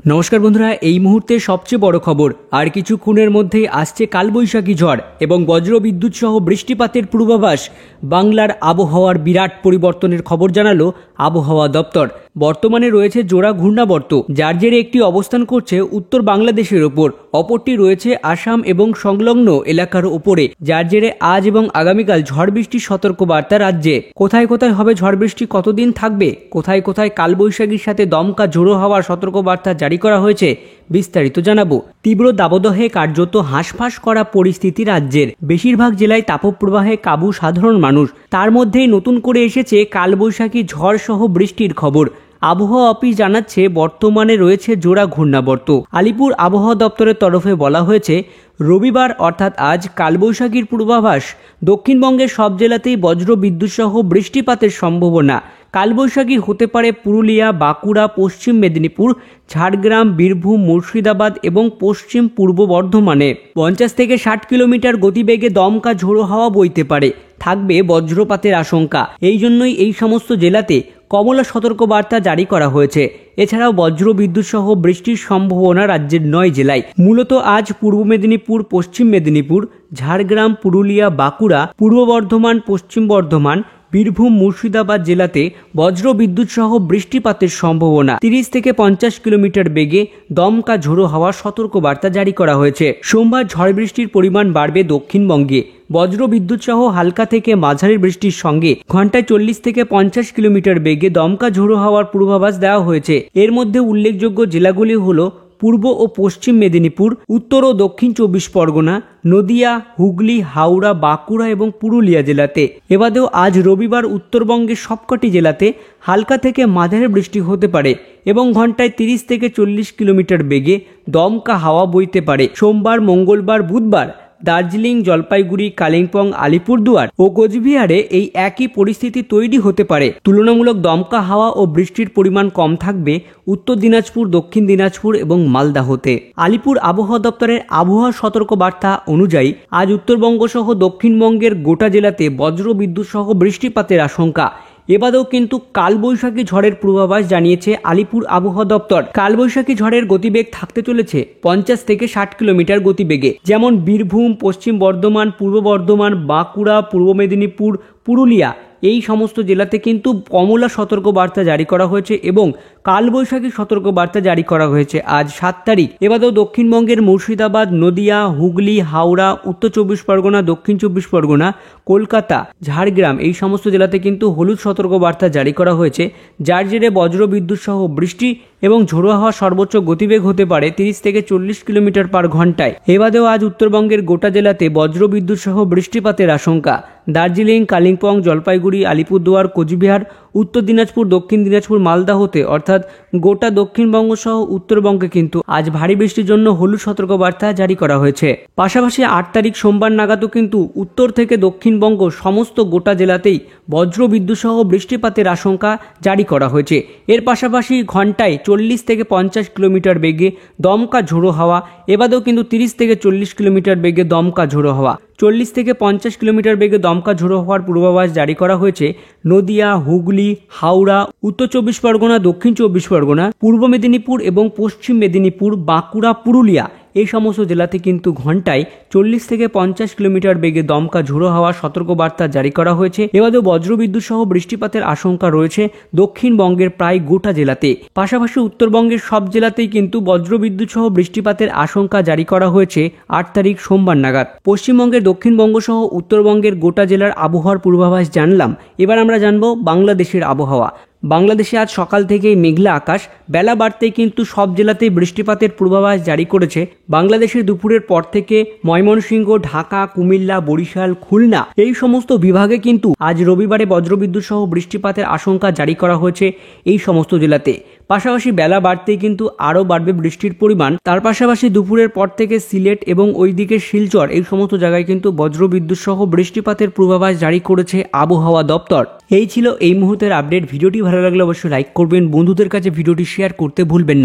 নমস্কার বন্ধুরা, এই মুহূর্তে সবচেয়ে বড় খবর। আর কিছুক্ষণের মধ্যেই আসছে কালবৈশাখী ঝড় এবং বজ্রবিদ্যুৎ সহ বৃষ্টিপাতের পূর্বাভাস। বাংলার আবহাওয়ার বিরাট পরিবর্তনের খবর জানালো আবহাওয়া দপ্তর। বর্তমানে রয়েছে জোড়া ঘূর্ণাবর্ত, যার জেরে একটি অবস্থান করছে উত্তর বাংলাদেশের ওপর, অপরটি রয়েছে আসাম এবং সংলগ্ন এলাকার উপরে, যার জেরে আজ এবং আগামীকাল ঝড় বৃষ্টির সতর্কবার্তা রাজ্যে। কোথায় কোথায় হবে ঝড় বৃষ্টি, কতদিন থাকবে, কোথায় কোথায় কালবৈশাখীর সাথে দমকা ঝোড়ো হওয়ার সতর্কবার্তা জারি করা হয়েছে, বিস্তারিত জানাবো। তীব্র দাবদাহে কার্যত হাঁসফাঁস করা পরিস্থিতি রাজ্যের। বেশিরভাগ জেলায় তাপপ্রবাহে কাবু সাধারণ মানুষ। তার মধ্যেই নতুন করে এসেছে কালবৈশাখী ঝড় সহ বৃষ্টির খবর। আবহাওয়া অফিস জানাচ্ছে বর্তমানে রয়েছে জোড়া ঘূর্ণাবর্ত। আলিপুর আবহাওয়া দপ্তরের তরফে বলা হয়েছে রবিবার অর্থাৎ আজ কালবৈশাখীর পূর্বাভাস। দক্ষিণবঙ্গের সব জেলাতেই বজ্র বিদ্যুৎ সহ বৃষ্টিপাতের সম্ভাবনা। কালবৈশাখী হতে পারে পুরুলিয়া, বাঁকুড়া, পশ্চিম মেদিনীপুর, ঝাড়গ্রাম, বীরভূম, মুর্শিদাবাদ এবং পশ্চিম পূর্ব বর্ধমানে। 50 থেকে 60 কিলোমিটার গতিবেগে দমকা ঝোড়ো হাওয়া বইতে পারে। থাকবে বজ্রপাতের আশঙ্কা। এই জন্যই এই সমস্ত জেলাতে কমলা সতর্কবার্তা জারি করা হয়েছে। এছাড়াও বজ্র বিদ্যুৎ সহ বৃষ্টির সম্ভাবনা রাজ্যের 9 জেলায়। মূলত আজ পূর্ব মেদিনীপুর, পশ্চিম মেদিনীপুর, ঝাড়গ্রাম, পুরুলিয়া, বাঁকুড়া, পূর্ব বর্ধমান, পশ্চিম বর্ধমান, বীরভূম, মুর্শিদাবাদ জেলাতে বজ্র বিদ্যুৎ সহ বৃষ্টিপাতের সম্ভাবনা। 30 থেকে 50 কিলোমিটার বেগে দমকা ঝোড়ো হওয়ার সতর্কবার্তা জারি করা হয়েছে। সোমবার ঝড় বৃষ্টির পরিমাণ বাড়বে দক্ষিণবঙ্গে। বজ্র বিদ্যুৎ সহ হালকা থেকে মাঝারি বৃষ্টির সঙ্গে ঘন্টায় 40 থেকে 50 কিলোমিটার বেগে দমকা ঝোড়ো হওয়ার পূর্বাভাস দেওয়া হয়েছে। এর মধ্যে উল্লেখযোগ্য জেলাগুলি হলো পূর্ব ও পশ্চিম মেদিনীপুর, উত্তর ও দক্ষিণ 24 পরগনা, নদিয়া, হুগলি, হাওড়া, বাঁকুড়া এবং পুরুলিয়া জেলাতে। এবারেও আজ রবিবার উত্তরবঙ্গের সবকটি জেলাতে হালকা থেকে মাঝারি বৃষ্টি হতে পারে এবং ঘন্টায় 30 থেকে 40 কিলোমিটার বেগে দমকা হাওয়া বইতে পারে। সোমবার, মঙ্গলবার, বুধবার দার্জিলিং, জলপাইগুড়ি, কালিম্পং, আলিপুরদুয়ার ও কোচবিহারে এই একই পরিস্থিতি তৈরি হতে পারে। তুলনামূলক দমকা হাওয়া ও বৃষ্টির পরিমাণ কম থাকবে উত্তর দিনাজপুর, দক্ষিণ দিনাজপুর এবং মালদাহতে। আলিপুর আবহাওয়া দপ্তরের আবহাওয়া সতর্কবার্তা অনুযায়ী আজ উত্তরবঙ্গ সহ দক্ষিণবঙ্গের গোটা জেলাতে বজ্র বিদ্যুৎ সহ বৃষ্টিপাতের আশঙ্কা। এবারেও কিন্তু কালবৈশাখী ঝড়ের পূর্বাভাস জানিয়েছে আলিপুর আবহাওয়া দপ্তর। কালবৈশাখী ঝড়ের গতিবেগ থাকতে চলেছে 50 থেকে 60 কিলোমিটার গতিবেগে। যেমন বীরভূম, পশ্চিম বর্ধমান, পূর্ব বর্ধমান, বাঁকুড়া, পূর্ব মেদিনীপুর, পুরুলিয়া এই সমস্ত জেলাতে কিন্তু কমলা সতর্কবার্তা জারি করা হয়েছে এবং কালবৈশাখী সতর্কবার্তা জারি করা হয়েছে আজ 7 তারিখ। এবারেও দক্ষিণবঙ্গের মুর্শিদাবাদ, নদিয়া, হুগলি, হাওড়া, উত্তর 24 পরগনা, দক্ষিণ 24 পরগনা, কলকাতা, ঝাড়গ্রাম এই সমস্ত জেলাতে কিন্তু হলুদ সতর্কবার্তা জারি করা হয়েছে, যার জেরে বজ্র বিদ্যুৎ সহ বৃষ্টি এবং ঝোড়ো হাওয়া সর্বোচ্চ গতিবেগ হতে পারে 30 থেকে 40 কিলোমিটার পার ঘন্টায়। এবারেও আজ উত্তরবঙ্গের গোটা জেলাতে বজ্র বিদ্যুৎ সহ বৃষ্টিপাতের আশঙ্কা। দার্জিলিং, কালিম্পং, জলপাইগুড়ি, আলিপুরদুয়ার, কোচবিহার, উত্তর দিনাজপুর, দক্ষিণ দিনাজপুর, মালদাহতে অর্থাৎ গোটা দক্ষিণবঙ্গ সহ উত্তরবঙ্গে কিন্তু আজ ভারী বৃষ্টির জন্য হলুদ সতর্কবার্তা জারি করা হয়েছে। পাশাপাশি 8 তারিখ সোমবার নাগাদও কিন্তু উত্তর থেকে দক্ষিণবঙ্গ সমস্ত গোটা জেলাতেই বজ্র বিদ্যুৎ সহ বৃষ্টিপাতের আশঙ্কা জারি করা হয়েছে। এর পাশাপাশি ঘন্টায় 40 থেকে 50 কিলোমিটার বেগে দমকা ঝোড়ো হাওয়া। এবারেও কিন্তু 30 থেকে 40 কিলোমিটার বেগে দমকা ঝোড়ো হাওয়া, 40 থেকে 50 কিলোমিটার বেগে দমকা ঝোড়ো হওয়ার পূর্বাভাস জারি করা হয়েছে নদিয়া, হুগলি, হাওড়া, উত্তর 24 পরগনা, দক্ষিণ 24 পরগনা, পূর্ব মেদিনীপুর এবং পশ্চিম মেদিনীপুর, বাঁকুড়া, পুরুলিয়া এই সমস্ত জেলাতে কিন্তু ঘন্টায় 40 থেকে 50 কিলোমিটার বেগে দমকা ঝোড়ো হওয়ার সতর্কবার্তা জারি করা হয়েছে। এবারেও বজ্রবিদ্যুৎ সহ বৃষ্টিপাতের আশঙ্কা রয়েছে দক্ষিণবঙ্গের প্রায় গোটা জেলাতে। পাশাপাশি উত্তরবঙ্গের সব জেলাতেই কিন্তু বজ্রবিদ্যুৎ সহ বৃষ্টিপাতের আশঙ্কা জারি করা হয়েছে 8 তারিখ সোমবার নাগাদ। পশ্চিমবঙ্গের দক্ষিণবঙ্গ সহ উত্তরবঙ্গের গোটা জেলার আবহাওয়ার পূর্বাভাস জানলাম। এবার আমরা জানবো বাংলাদেশের আবহাওয়া। বাংলাদেশে আজ সকাল থেকেই মেঘলা আকাশ। বেলা বাড়তেই কিন্তু সব জেলাতেই বৃষ্টিপাতের পূর্বাভাস জারি করেছে। বাংলাদেশের দুপুরের পর থেকে ময়মনসিংহ, ঢাকা, কুমিল্লা, বরিশাল, খুলনা এই সমস্ত বিভাগে কিন্তু আজ রবিবারে বজ্রবিদ্যুৎ সহ বৃষ্টিপাতের আশঙ্কা জারি করা হয়েছে এই সমস্ত জেলাতে। পাশাপাশি বেলা বাড়তেই কিন্তু আরও বাড়বে বৃষ্টির পরিমাণ। তার পাশাপাশি দুপুরের পর থেকে সিলেট এবং ওইদিকে শিলচর এই সমস্ত জায়গায় কিন্তু বজ্রবিদ্যুৎ সহ বৃষ্টিপাতের পূর্বাভাস জারি করেছে আবহাওয়া দপ্তর। এই ছিল এই মুহূর্তের আপডেট। ভিডিওটি ভালো লাগলে অবশ্যই লাইক করবেন, বন্ধুদের কাছে ভিডিওটি শেয়ার করতে ভুলবেন না।